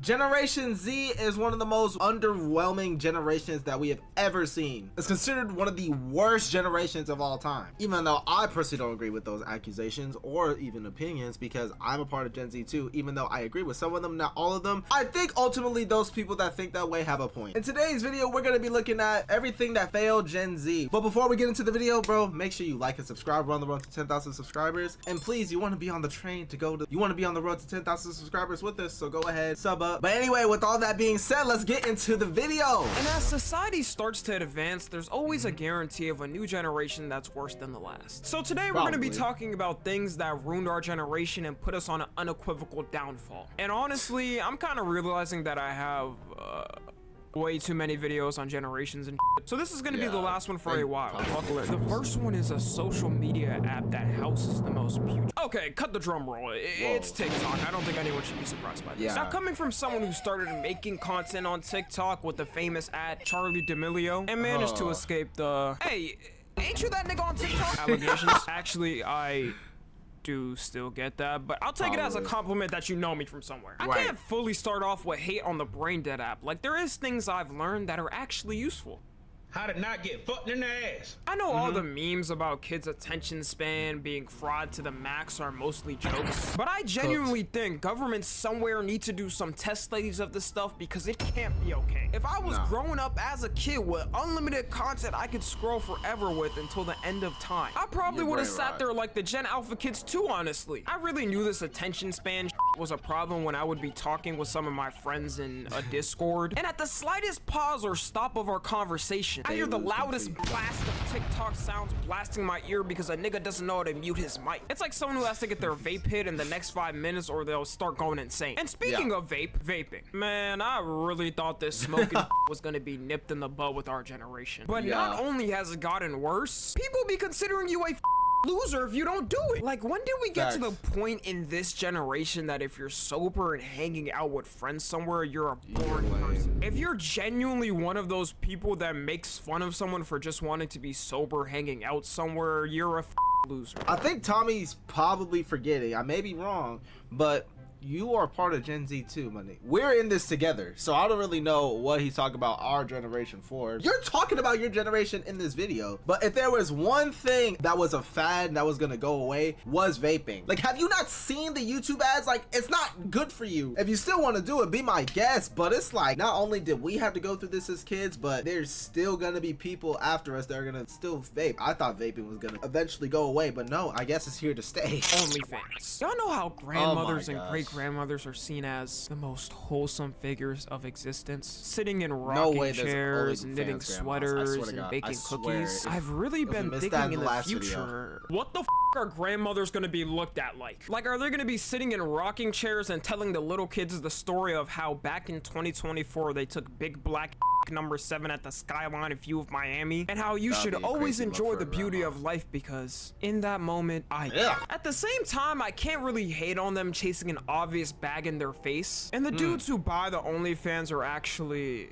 Generation Z is one of the most underwhelming generations that we have ever seen. It's considered one of the worst generations of all time, even though I personally don't agree with those accusations or even opinions, because I'm a part of Gen Z too. Even though I agree with some of them, not all of them, I think ultimately those people that think that way have a point. In today's video, we're going to be looking at everything that failed Gen Z. But before we get into the video, bro, make sure you like and subscribe. We're on the road to 10,000 subscribers, and please, you want to be on the train to go to, you want to be on the road to 10,000 subscribers with us, so go ahead, sub up. But anyway, with all that being said, let's get into the video. And as society starts to advance, there's always a guarantee of a new generation that's worse than the last. So today we're going to be talking about things that ruined our generation and put us on an unequivocal downfall. And honestly, I'm kind of realizing that I have way too many videos on generations and shit. So this is gonna be the last one for a while. Buckle it. The first one is a social media app that houses the most beauty. Okay, cut the drum roll. It's TikTok. I don't think anyone should be surprised by this. Now, coming from someone who started making content on TikTok with the famous Charlie D'Amelio and managed to escape the, hey, ain't you that nigga on TikTok allegations? Actually, I do still get that, but I'll take it as a compliment that you know me from somewhere. I can't fully start off with hate on the Brain Dead app. Like, there is things I've learned that are actually useful. How to not get fucked in the ass. I know all the memes about kids' attention span being fraud to the max are mostly jokes, but I genuinely think governments somewhere need to do some test studies of this stuff, because it can't be okay. If I was growing up as a kid with unlimited content I could scroll forever with until the end of time, I probably would have sat there like the Gen Alpha kids too, honestly. I really knew this attention span was a problem when I would be talking with some of my friends in a Discord, and at the slightest pause or stop of our conversation, I hear the loudest blast of TikTok sounds blasting my ear because a nigga doesn't know how to mute his mic. It's like someone who has to get their vape hit in the next 5 minutes or they'll start going insane. And speaking of vaping, man, I really thought this smoking was gonna be nipped in the bud with our generation. But not only has it gotten worse, people be considering you a loser if you don't do it. Like, when did we get to the point in this generation that if you're sober and hanging out with friends somewhere, you're a boring person? If you're genuinely one of those people that makes fun of someone for just wanting to be sober hanging out somewhere, you're a loser. I think Tommy's probably forgetting. I may be wrong, but you are part of Gen Z too, money. We're in this together, so I don't really know what he's talking about our generation for. You're talking about your generation in this video, but if there was one thing that was a fad that was gonna go away, was vaping. Like, have you not seen the YouTube ads? Like, it's not good for you. If you still want to do it, be my guest, but it's like, not only did we have to go through this as kids, but there's still gonna be people after us that are gonna still vape. I thought vaping was gonna eventually go away, but no, I guess it's here to stay. OnlyFans. Y'all know how grandmothers and great-grandmothers are seen as the most wholesome figures of existence, sitting in rocking chairs, knitting sweaters, and baking cookies. I've really been thinking in the future, what the f are grandmothers gonna be looked at like? Like, are they gonna be sitting in rocking chairs and telling the little kids the story of how back in 2024 they took big black number 7 at the skyline view of Miami, and how you should always enjoy the beauty of life because in that moment at the same time, I can't really hate on them chasing an obvious bag in their face, and the dudes who buy the OnlyFans are actually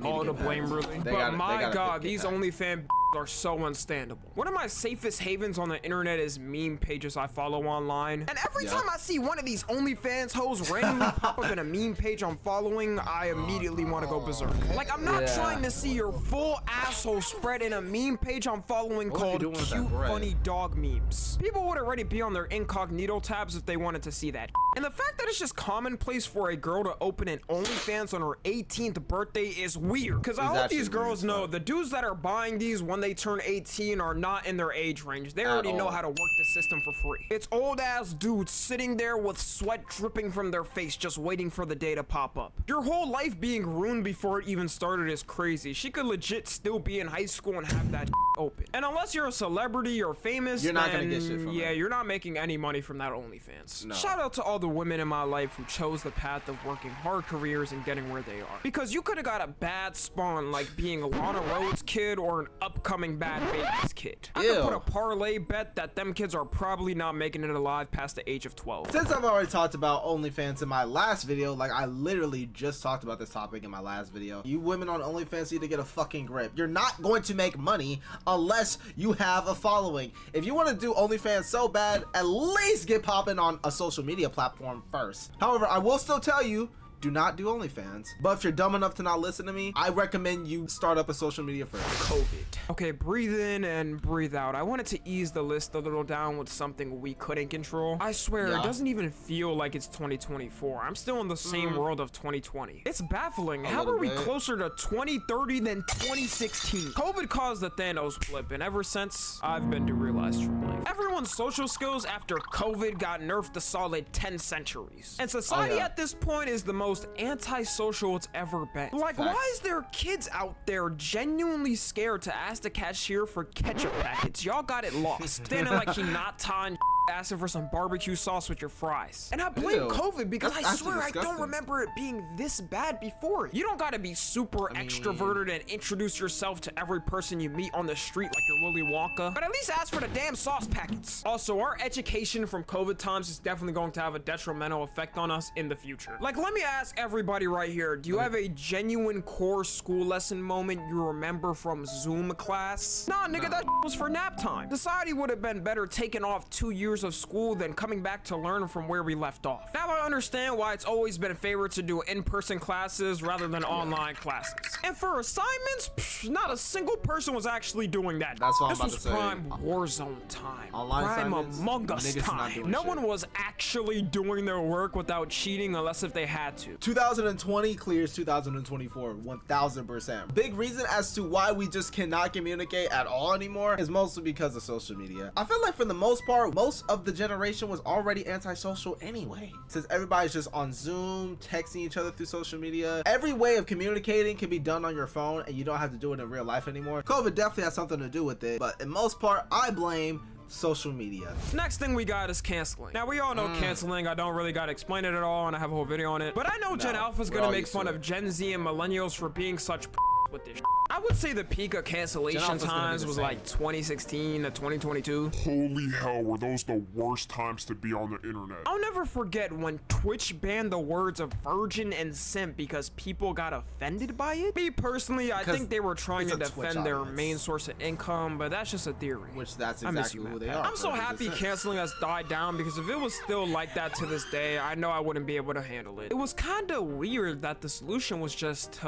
all to blame, really. But my god, these OnlyFans are so unstandable. One of my safest havens on the internet is meme pages I follow online, and every time I see one of these OnlyFans hoes randomly pop up in a meme page I'm following, I immediately want to go berserk. Like, I'm not trying to see your full asshole spread in a meme page I'm following called Cute Funny Dog Memes. People would already be on their incognito tabs if they wanted to see that. And the fact that it's just commonplace for a girl to open an OnlyFans on her 18th birthday is weird. Because I hope these girls know the dudes that are buying these when they turn 18 are not in their age range. They already know how to work the system for free. It's old ass dudes sitting there with sweat dripping from their face just waiting for the day to pop up. Your whole life being ruined before it even started is crazy. She could legit still be in high school and have that open. And unless you're a celebrity or famous, you're not gonna get shit from you're not making any money from that OnlyFans. No. Shout out to all the women in my life who chose the path of working hard careers and getting where they are. Because you could have got a bad spawn like being a Lana Rhodes kid or an upcoming Bad Babies kid. I could put a parlay bet that them kids are probably not making it alive past the age of 12. Since I've already talked about OnlyFans in my last video, like I literally just talked about this topic in my last video, you women on OnlyFans need to get a fucking grip. You're not going to make money unless you have a following. If you want to do OnlyFans so bad, at least get popping on a social media platform first. However, I will still tell you, do not do OnlyFans. But if you're dumb enough to not listen to me, I recommend you start up a social media for COVID. Okay, breathe in and breathe out. I wanted to ease the list a little down with something we couldn't control. I swear, it doesn't even feel like it's 2024. I'm still in the same world of 2020. It's baffling. How are we closer to 2030 than 2016? COVID caused the Thanos blip, and ever since, I've been derealized from life. Everyone's social skills after COVID got nerfed a solid 10 centuries. And society at this point is the most antisocial it's ever been. Like, why is there kids out there genuinely scared to ask the cashier for ketchup packets? Y'all got it lost. Standing like Hinata and asking for some barbecue sauce with your fries. And I blame COVID because I swear I don't remember it being this bad before. You don't gotta be super extroverted and introduce yourself to every person you meet on the street like you're Willy Wonka, but at least ask for the damn sauce packets. Also, our education from COVID times is definitely going to have a detrimental effect on us in the future. Like, let me ask everybody right here, do you have a genuine core school lesson moment you remember from Zoom class? Nah, nigga, that was for nap time. Society would have been better taking off 2 years of school than coming back to learn from where we left off. Now I understand why it's always been favored to do in-person classes rather than online classes. And for assignments, not a single person was actually doing that. That's what I'm about to say. This was prime Warzone time. Online prime Among Us time. No one was actually doing their work without cheating unless if they had to. 2020 clears 2024 1000%. Big reason as to why we just cannot communicate at all anymore is mostly because of social media. I feel like for the most part, most of the generation was already antisocial anyway, since everybody's just on Zoom, texting each other through social media. Every way of communicating can be done on your phone and you don't have to do it in real life anymore. COVID definitely has something to do with it, but in most part, I blame social media. Next thing we got is canceling. Now we all know canceling. I don't really gotta explain it at all, and I have a whole video on it. But I know Gen Alpha's gonna make fun of Gen Z and millennials for being such with this. I would say the peak of cancellation times was like 2016 to 2022. Holy hell, were those the worst times to be on the internet. I'll never forget when Twitch banned the words of virgin and simp because people got offended by it. Me personally, I think they were trying to defend their main source of income, but that's just a theory. Which that's exactly who they are. I'm so happy canceling has died down because if it was still like that to this day, I know I wouldn't be able to handle it. It was kind of weird that the solution was just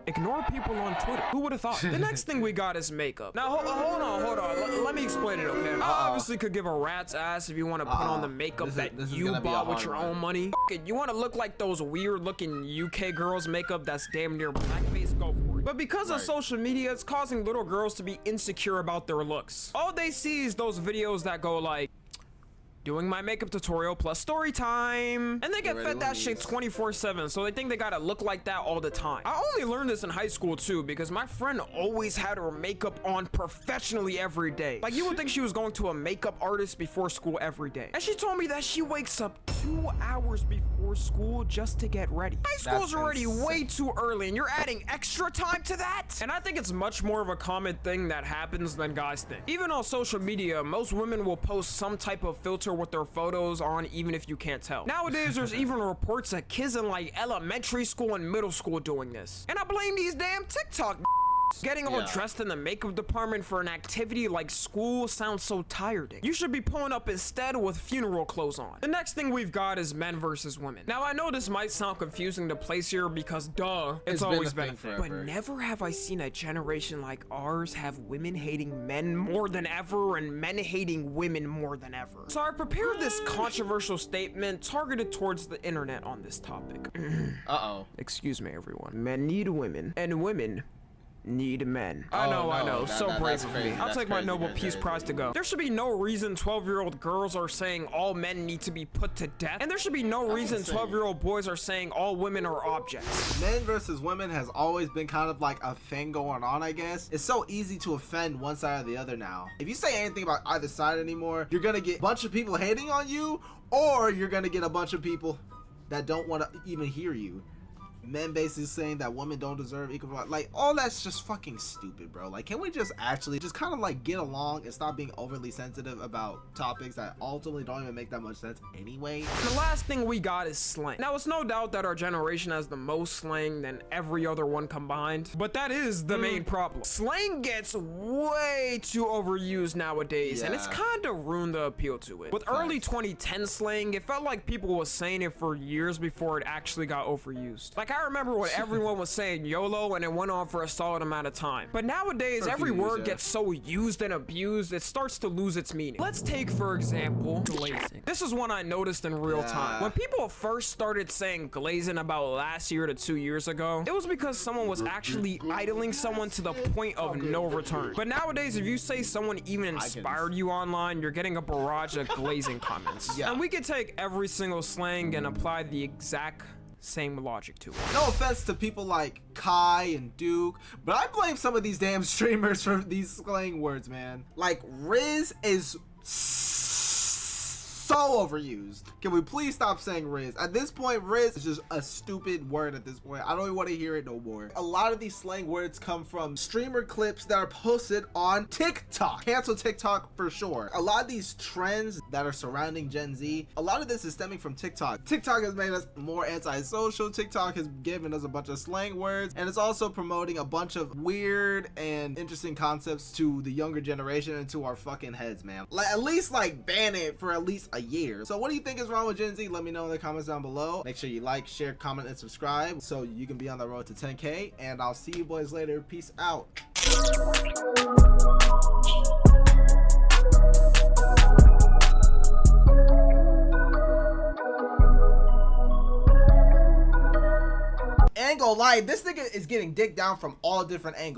ignore people on Twitter. Who would have thought? The next thing we got is makeup. Now, hold on. Let me explain it, okay? I obviously could give a rat's ass if you want to put on the makeup that you bought with your own money. You want to look like those weird-looking UK girls' makeup that's damn near blackface, go for it. But because of social media, it's causing little girls to be insecure about their looks. All they see is those videos that go like, doing my makeup tutorial plus story time, and they get fed that shit 24/7, so they think they gotta look like that all the time. I only learned this in high school too because my friend always had her makeup on professionally every day. Like, you would think she was going to a makeup artist before school every day, and she told me that she wakes up 2 hours before school just to get ready. High school's already way too early and you're adding extra time to that? And I think it's much more of a common thing that happens than guys think. Even on social media, most women will post some type of filter with their photos on, even if you can't tell. Nowadays, there's even reports of kids in like elementary school and middle school doing this. And I blame these damn TikTok getting all dressed in the makeup department for an activity like school sounds so tiring. You should be pulling up instead with funeral clothes on. The next thing we've got is men versus women. Now, I know this might sound confusing to place here because duh, it's always been a thing. But never have I seen a generation like ours have women hating men more than ever and men hating women more than ever. So I prepared this controversial statement targeted towards the internet on this topic. Excuse me, everyone. Men need women and women need men. I know. So brave of me. I'll take my Nobel Peace Prize to go. There should be no reason 12-year-old girls are saying all men need to be put to death. And there should be no reason 12-year-old boys are saying all women are objects. Men versus women has always been kind of like a thing going on, I guess. It's so easy to offend one side or the other now. If you say anything about either side anymore, you're gonna get a bunch of people hating on you, or you're gonna get a bunch of people that don't want to even hear you. Men basically saying that women don't deserve equal rights. Like, all that's just fucking stupid, bro. Like, can we just actually just kind of like get along and stop being overly sensitive about topics that ultimately don't even make that much sense anyway? The last thing we got is slang. Now, it's no doubt that our generation has the most slang than every other one combined, but that is the main problem. Slang gets way too overused nowadays, and it's kind of ruined the appeal to it. With early 2010 slang, it felt like people were saying it for years before it actually got overused. Like, I remember when everyone was saying YOLO, and it went on for a solid amount of time. But nowadays, every word gets so used and abused, it starts to lose its meaning. Let's take, for example, glazing. This is one I noticed in real time. When people first started saying glazing about last year to 2 years ago, it was because someone was actually idling someone to the point of no return. But nowadays, if you say someone even inspired you online, you're getting a barrage of glazing comments. And we could take every single slang and apply the exact same logic to it. No offense to people like Kai and Duke, but I blame some of these damn streamers for these slang words, man. Like, Riz is so overused. Can we please stop saying Riz? At this point, Riz is just a stupid word at this point. I don't even want to hear it no more. A lot of these slang words come from streamer clips that are posted on TikTok. Cancel TikTok for sure. A lot of these trends that are surrounding Gen Z, a lot of this is stemming from TikTok. TikTok has made us more antisocial. TikTok has given us a bunch of slang words, and it's also promoting a bunch of weird and interesting concepts to the younger generation and to our fucking heads, man. Like, at least like ban it for at least a year. So what do you think is wrong with Gen Z? Let me know in the comments down below. Make sure you like, share, comment, and subscribe so you can be on the road to 10K, and I'll see you boys later. Peace out. Ain't gonna lie, this nigga is getting dick down from all different angles.